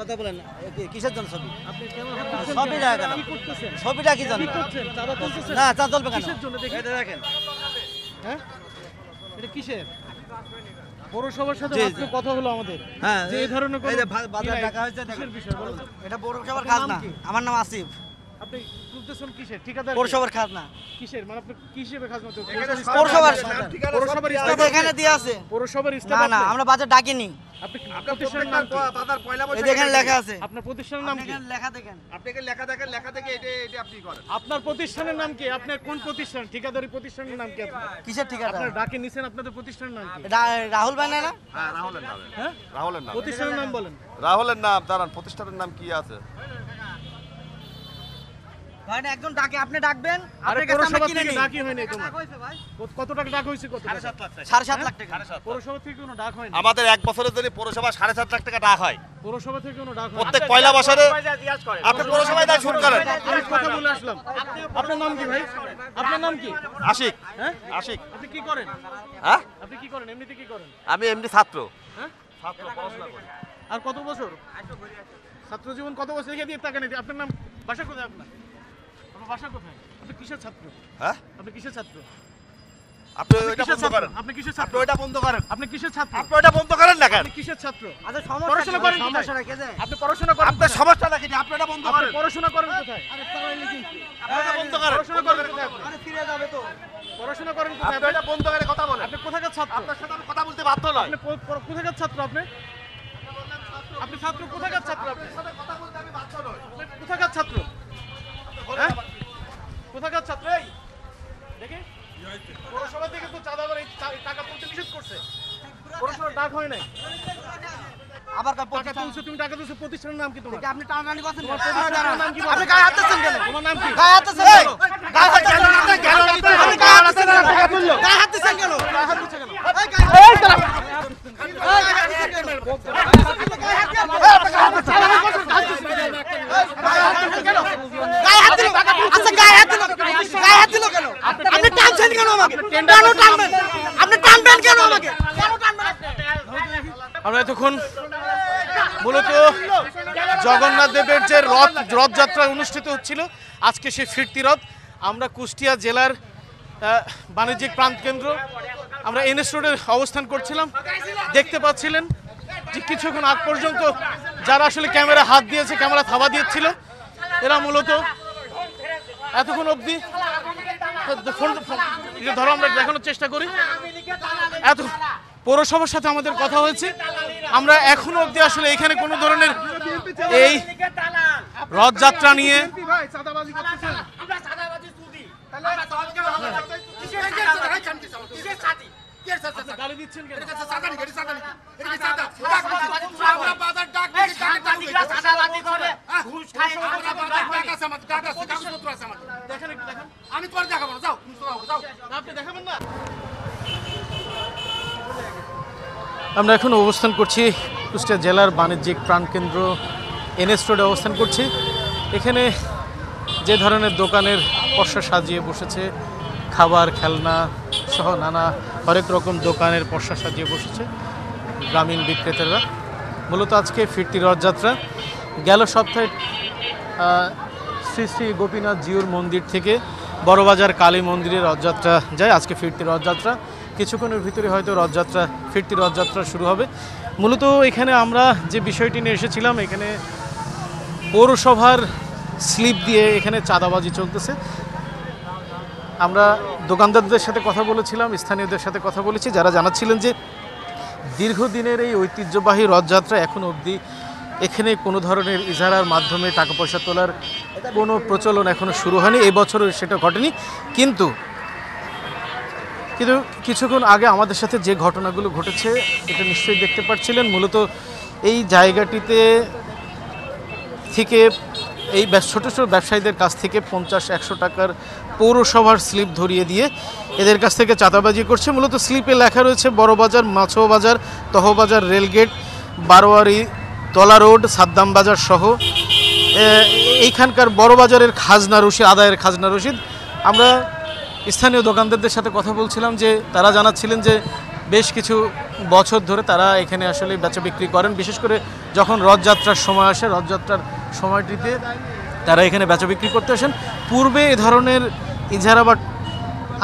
কথা বলেন কিসের জন্য ছবি? ছবি ছবিটা কি জানেন? না চা চলবে কেন? দেখেন হ্যাঁ এটা কিসের? পৌরসভার সাথে কথা হলো আমাদের। হ্যাঁ যে এই ধরনের বাজার টাকা হয়েছে এটা পৌরসভার খাজনা। আমার নাম আসিফ। আপনি তুলতেছেন কিসের? ঠিকাদার পৌরসভার খাজনা। কিসের মানে আপনি কি হিসেবে খাজনা তুলছেন? পৌরসভার স্টাফ এখানে দিয়ে আছে। পৌরসভার স্টাফ না আমরা বাজার ডাকিনি। আপনি প্রতিষ্ঠানের নাম কি? বাজার পয়লা বৈশাখ এখানে লেখা আছে। আপনার প্রতিষ্ঠানের নাম কি? লেখা দেখেন। আপনাকে লেখা দেখে এটা আপনি করেন। আপনার প্রতিষ্ঠানের নাম কি? আপনার কোন প্রতিষ্ঠান? ঠিকাদারি প্রতিষ্ঠানের নাম কি আপনার? কিসের ঠিকাদার? আপনারা ডাকে নিছেন আপনাদের প্রতিষ্ঠানের নাম কি? রাহুল ভাই না? হ্যাঁ রাহুলের নাম। হ্যাঁ রাহুলের নাম। প্রতিষ্ঠানের নাম বলেন। রাহুলের নাম। দাঁড়ান প্রতিষ্ঠানের নাম কি আছে? ভাই না একজন ডাকে আপনি ডাকবেন। আরে আপনার কাছে আমরা পৌরসভা কিনে থেকে নিই। ডাকি হয়নি তোমার। কত টাকা ডাক হইছে? কত? 7.5 লাখ টাকা। পৌরসভা থেকে কোনো ডাক হয়নি। আমাদের এক বছরের জন্য পৌরসভা 7.5 লাখ টাকা ডাক হয়। পৌরসভা থেকে কোনো ডাক হয়নি। প্রত্যেক পয়লা বছরে আপনি পৌরসভায় দায় শুরু করেন। আমি কথা বলে আসলাম। আপনার নাম কি ভাই? আপনার নাম কি? আশিক। হ্যাঁ আশিক। আপনি কি করেন? হ্যাঁ আপনি কি করেন? এমনিতে কি করেন? আমি এমনি ছাত্র। হ্যাঁ ছাত্র পড়াশোনা করি। আর কত বছর? ছাত্র জীবন কত বছর? দেখে দিয়ে টাকা নিতে। আপনার নাম বাসা কোথায় আপনার? আপনার বাসা কোথায়? আপনি কিসের ছাত্র? হ্যাঁ আপনি কিসের ছাত্র? আপনি ওইটা বন্ধ করেন। আপনি কিসের ছাত্র? আপনি ওইটা বন্ধ করেন। আপনি কিসের ছাত্র? আপনি ওইটা বন্ধ করেন না কেন? আপনি কিসের ছাত্র? আচ্ছা পড়াশোনা করেন কোথায়? সমস্যা রেখে দেয়। আপনি পড়াশোনা করেন আপনার কোথায়? সমস্যা নাকি? আপনি ওটা বন্ধ আপনি করেন। পড়াশোনা করেন কোথায়? আপনি ওটা বন্ধ করেন। পড়াশোনা করেন কোথায় আপনি? আরে ফিরে যাবে তো। পড়াশোনা করেন কোথায় আপনি আপনি? ওটা বন্ধ করে কথা বলেন। আপনি কোথাকার ছাত্র? আপনার সাথে আমি কথা বলতে বাধ্য নয়। আপনি কোথাকার ছাত্র আপনি? আপনি ছাত্র কোথাকার ছাত্র আপনি? কথা বলতে আমি বাধ্য নই। আপনি কোথাকার ছাত্র? হ্যাঁ? কোথাকার ছাত্র? এই দেখি পৌরসভা থেকে তো চাঁদা আবার এই টাকা তুলতে নিষেধ করছে। পৌরসভার ডাক হয় নাই। আবার টাকা তুলছো তুমি, টাকা তুলছো, প্রতিষ্ঠানের নাম কি তোমার? আপনি টানাটানি করছেন। তোমার প্রতিষ্ঠানের নাম কি? আপনি গায়ে হাত দিচ্ছেন কেন? তোমার নাম কি? গায়ে হাত দিচ্ছেন কেন? গায়ে হাত দিচ্ছেন কেন? আপনি গায়ে হাত দিচ্ছেন কেন? গায়ে হাত দিচ্ছেন কেন? গায়ে হাত দিচ্ছেন কেন? গায়ে হাত দিচ্ছে কেন? এই দাঁড়া। গায়ে হাত দিচ্ছেন কেন? গায়ে হাত দিল। আচ্ছা গায়ে হাত দিল। গায়ে হাত দিল কেন? আপনি টানছেন কেন আমাকে? কেন টানবেন? আপনি টানবেন কেন আমাকে? কেন টানবেন আপনি? আমরা এতক্ষণ মূলত জগন্নাথ দেবের যে রথযাত্রা অনুষ্ঠিত হচ্ছিল, আজকে সেই ফিরতি রথ। আমরা কুষ্টিয়া জেলার বাণিজ্যিক প্রাণকেন্দ্র আমরা এনএস রোডে অবস্থান করছিলাম। দেখতে পাচ্ছিলেন যে কিছুক্ষণ আগ পর্যন্ত যারা আসলে ক্যামেরা হাত দিয়েছে, ক্যামেরা থাবা দিয়েছিল, এরা মূলত এতক্ষণ অবধি ধরো আমরা দেখানোর চেষ্টা করি। এত পৌরসভার সাথে আমাদের কথা হয়েছে, আমরা এখনো অবধি আসলে এখানে কোনো ধরনের এই রথযাত্রা নিয়ে গালি দিচ্ছেন কেন? আমি তোমার দেখাবো না, যাও যাও। আপনি দেখাবেন না? আমরা এখন অবস্থান করছি কুষ্টিয়া জেলার বাণিজ্যিক প্রাণকেন্দ্র এনএস রোডে অবস্থান করছি। এখানে যে ধরনের দোকানের পসরা সাজিয়ে বসেছে, খাবার খেলনা সহ নানা হরেক রকম দোকানের পসরা সাজিয়ে বসেছে গ্রামীণ বিক্রেতারা। মূলত আজকে ফিরতি রথযাত্রা। গেল সপ্তাহে শ্রী শ্রী গোপীনাথ জিউর মন্দির থেকে বড়বাজার কালী মন্দিরে রথযাত্রা যায়। আজকে ফিরতি রথযাত্রা, কিছুক্ষণের ভিতরে হয়তো ফিরতি রথযাত্রা শুরু হবে। মূলত এখানে আমরা যে বিষয়টি নিয়ে এসেছিলাম, এখানে পৌরসভার স্লিপ দিয়ে এখানে চাঁদাবাজি চলতেছে। আমরা দোকানদারদের সাথে কথা বলেছিলাম, স্থানীয়দের সাথে কথা বলেছি, যারা জানাচ্ছিলেন যে দীর্ঘদিনের এই ঐতিহ্যবাহী রথযাত্রা এখন অবধি এখানে কোনো ধরনের ইজারার মাধ্যমে টাকা পয়সা তোলার কোনো প্রচলন এখনও শুরু হয়নি। এবছরও সেটা ঘটেনি। কিন্তু কিন্তু কিছুক্ষণ আগে আমাদের সাথে যে ঘটনাগুলো ঘটেছে এটা নিশ্চয়ই দেখতে পাচ্ছিলেন। মূলত এই জায়গাটিতে থেকে এই ছোট ছোট ব্যবসায়ীদের কাছ থেকে 50-100 টাকার পৌরসভার স্লিপ ধরিয়ে দিয়ে এদের কাছ থেকে চাঁদাবাজি করছে। মূলত স্লিপে লেখা রয়েছে বড়বাজার, মাছও বাজার, তহবাজার, রেলগেট, বারোয়ারি, তলা রোড, সাদ্দাম বাজার সহ এইখানকার বড়বাজারের খাজনা রসিদ, আদায়ের খাজনা রসিদ। আমরা স্থানীয় দোকানদারদের সাথে কথা বলছিলাম যে তারা জানাচ্ছিলেন যে বেশ কিছু বছর ধরে তারা এখানে আসলে বেচা বিক্রি করেন, বিশেষ করে যখন রথযাত্রার সময় আসে, রথযাত্রার সময়টিতে তারা এখানে বেচা বিক্রি করতে আসেন। পূর্বে এ ধরনের ইজারা বা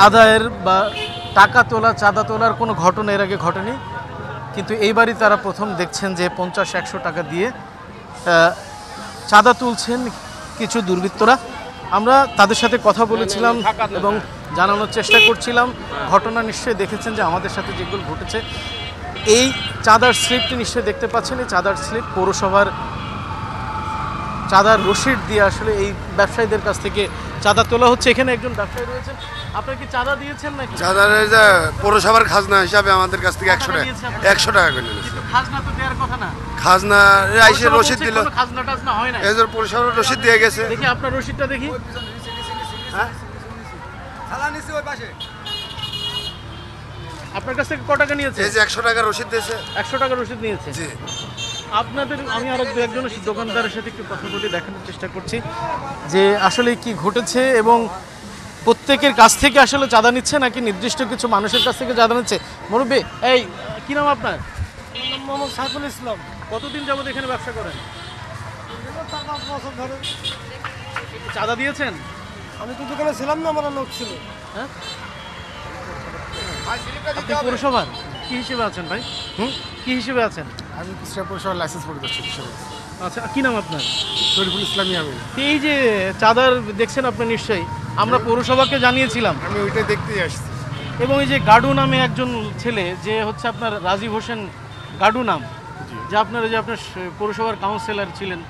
আদায়ের বা টাকা তোলা, চাঁদা তোলার কোনো ঘটনা এর আগে ঘটেনি, কিন্তু এইবারই তারা প্রথম দেখছেন যে 50-100 টাকা দিয়ে চাঁদা তুলছেন কিছু দুর্বৃত্তরা। আমরা তাদের সাথে কথা বলেছিলাম এবং জানানোর চেষ্টা করছিলাম। ঘটনা নিশ্চয়ই দেখেছেন যে আমাদের সাথে যেগুলো ঘটেছে, এই চাঁদার স্লিপটি নিশ্চয়ই দেখতে পাচ্ছেন। এই চাঁদার স্লিপ পৌরসভার চাঁদার রসিদ দিয়ে আসলে এই ব্যবসায়ীদের কাছ থেকে চাঁদা তোলা হচ্ছে। এখানে একজন ব্যবসায়ী রয়েছেন, আপনার কি চাঁদা দিয়েছেন নাকি? চাঁদার পৌরসভার খাজনা হিসাবে আমাদের কাছ থেকে 100 টাকা করে নিয়েছে। কিন্তু খাজনা তো দেওয়ার কথা না। খাজনা আইসে রসিদ দিল, খাজনা টাজনা হয় না, এদের পৌরসভার রসিদ দিয়ে গেছে। দেখি আপনার রসিদটা দেখি। আপনার কাছ থেকে ক টাকা নিয়েছে? এই যে 100 টাকা রসিদ দিয়েছে। 100 টাকা রসিদ নিয়েছে। জি। আপনাদের আমি আরো দু একজনের দোকানদারের সাথে একটু কথা বলে দেখানোর চেষ্টা করছি যে আসলে কি ঘটেছে এবং প্রত্যেকের কাছ থেকে আসলে চাঁদা নিচ্ছে নাকি নির্দিষ্ট কিছু মানুষের কাছ থেকে চাঁদা নিচ্ছে। মুরব্বি, এই কি নাম আপনার? মোহাম্মদ সাইফুল ইসলাম। কতদিন যাবত এখানে ব্যবসা করেন? 4-5 বছর ধরে। চাঁদা দিয়েছেন? আমি তো দোকানে ছিলাম না, আমার লোক ছিল। হ্যাঁ, আপনি পৌরসভার কি হিসেবে আছেন ভাই? কি হিসেবে আছেন? আমি কুষ্টিয়া পৌরসভার লাইসেন্স পরিদর্শক হিসেবে। আচ্ছা, কি নাম আপনার? শরীফুল ইসলামী আমি। এই যে চাঁদার দেখছেন আপনি নিশ্চয়ই, আমরা পৌরসভাকে জানিয়েছিলাম আমি ওইটাই দেখতেই আসছি। এবং এই যে গাডু নামে একজন ছেলে যে হচ্ছে আপনার রাজীব হোসেন গাডু নাম, যে আপনার যে আপনার পৌরসভার কাউন্সিলর ছিলেন,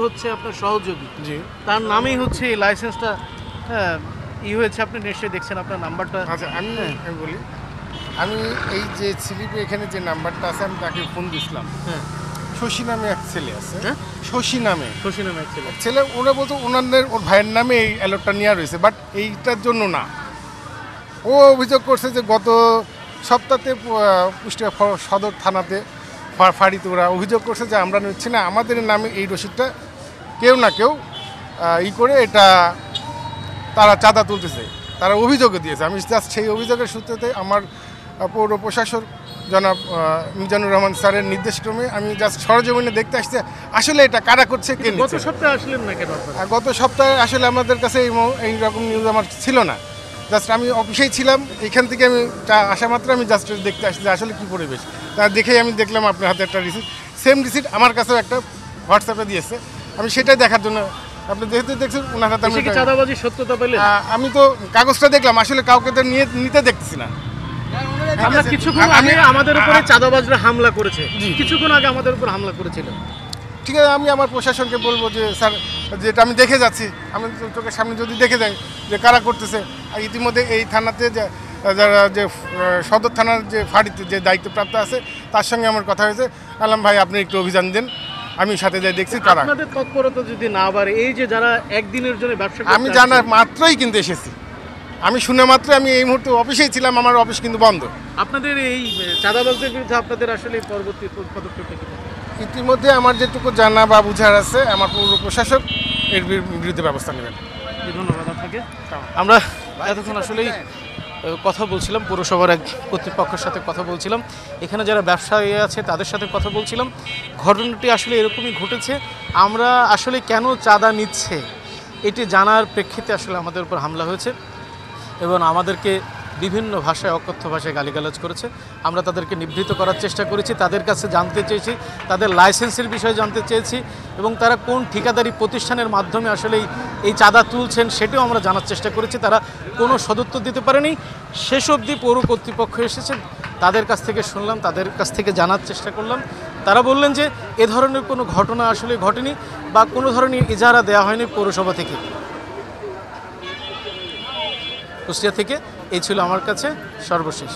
হচ্ছে আপনার সহযোগী, জি। তার নামেই হচ্ছে এই লাইসেন্সটা হয়েছে। আপনি নিশ্চয়ই দেখছেন আপনার নাম্বারটা। আচ্ছা, আমি বলি, আমি এই যে স্লিপে এখানে যে নাম্বারটা আছে আমি তাকে ফোন দিয়েছিলাম। হ্যাঁ, শশী নামে এক ছেলে আছে। হ্যাঁ? শশী নামে শশী নামে এক ছেলে। ছেলে, ওরা বলতো ওনাদের ওর ভাইয়ের নামে এই অ্যালার্টটা নেওয়া রয়েছে, বাট এইটার জন্য না। ও অভিযোগ করছে যে গত সপ্তাহে কুষ্টিয়া সদর থানাতে ফাঁড়িতে ওরা অভিযোগ করছে যে আমরা নিচ্ছি না, আমাদের নামে এই রসিদটা কেউ না কেউ করে এটা তারা চাঁদা তুলতেছে, তারা অভিযোগও দিয়েছে। আমি জাস্ট সেই অভিযোগের সূত্রতে আমার পৌর প্রশাসক জনাব মিজানুর রহমান স্যারের নির্দেশক্রমে আমি জাস্ট সরজমিনে দেখতে আসছি আসলে এটা কারা করছে, কে গত নিচ্ছে। সপ্তাহে আসলেন না কেন আপনারা? আর গত সপ্তাহে আসলে আমাদের কাছে এই রকম নিউজ আমার ছিল না। জাস্ট আমি অফিসেই ছিলাম, এখান থেকে আমি আসা মাত্র আমি জাস্ট দেখতে আসছি যে আসলে কী পরিবেশ। তা দেখেই আমি দেখলাম আপনার হাতে একটা রিসিট, সেম রিসিট আমার কাছেও একটা হোয়াটসঅ্যাপে দিয়েছে। আমি সেটাই দেখার জন্য, আপনি যেহেতু দেখছেন ওনার হাতে এসে কি চাঁদাবাজির সত্যতা পেলেন? আমি তো কাগজটা দেখলাম, আসলে কাউকে তো নিতে দেখতেছি না। আমরা কিছুক্ষণ আগে আমাদের উপরে চাঁদাবাজরা হামলা করেছে, কিছুক্ষণ আগে আমাদের উপর হামলা করেছিল। ঠিক আছে, আমি আমার প্রশাসনকে বলবো যে স্যার, যেটা আমি দেখে যাচ্ছি, আমি চোখের সামনে যদি দেখে যাই যে কারা করতেছে। আর ইতিমধ্যে এই থানাতে যারা যে সদর থানার যে ফাঁড়িতে যে দায়িত্বপ্রাপ্ত আছে তার সঙ্গে আমার কথা হয়েছে। আলাম ভাই, আপনি একটু অভিযান দেন, আমি সাথে যাই দেখছি কারা। আপনাদের তৎপরতা যদি না বাড়ে, এই যে যারা একদিনের জন্য ব্যবসা করতে আমি জানার মাত্রই কিন্তু এসেছি, আমি শুনে মাত্রই, আমি এই মুহূর্তে অফিসেই ছিলাম, আমার অফিস কিন্তু বন্ধ। আপনাদের এই চাঁদাবাজদের বিরুদ্ধে আপনাদের আসলে পরবর্তী পদক্ষেপটা কি? ইতিমধ্যে আমার যেটুকু জানা বা বুঝার আছে, আমার পৌর প্রশাসক এর বিরুদ্ধে ব্যবস্থা নেবেন। ধন্যবাদ আপনাকে। আমরা এতক্ষণ আসলেই কথা বলছিলাম, পৌরসভার এক কর্তৃপক্ষের সাথে কথা বলছিলাম, এখানে যারা ব্যবসায়ী আছে তাদের সাথে কথা বলছিলাম। ঘটনাটি আসলে এরকমই ঘটেছে। আমরা আসলে কেন চাঁদা নিচ্ছে এটি জানার প্রেক্ষিতে আসলে আমাদের উপর হামলা হয়েছে এবং আমাদেরকে বিভিন্ন ভাষায়, অকথ্য ভাষায় গালিগালাজ করেছে। আমরা তাদেরকে নিবৃত্ত করার চেষ্টা করেছি, তাদের কাছে জানতে চেয়েছি, তাদের লাইসেন্সের বিষয়ে জানতে চেয়েছি এবং তারা কোন ঠিকাদারি প্রতিষ্ঠানের মাধ্যমে আসলে এই চাঁদা তুলছেন সেটাও আমরা জানার চেষ্টা করেছি। তারা কোনো সদুত্তর দিতে পারেনি। শেষ অবধি পৌর কর্তৃপক্ষ এসেছেন, তাদের কাছ থেকে শুনলাম, তাদের কাছ থেকে জানার চেষ্টা করলাম। তারা বললেন যে এ ধরনের কোনো ঘটনা আসলে ঘটেনি বা কোনো ধরনের ইজারা দেওয়া হয়নি পৌরসভা থেকে। কুষ্টিয়া থেকে এই ছিল আমার কাছে সর্বশেষ।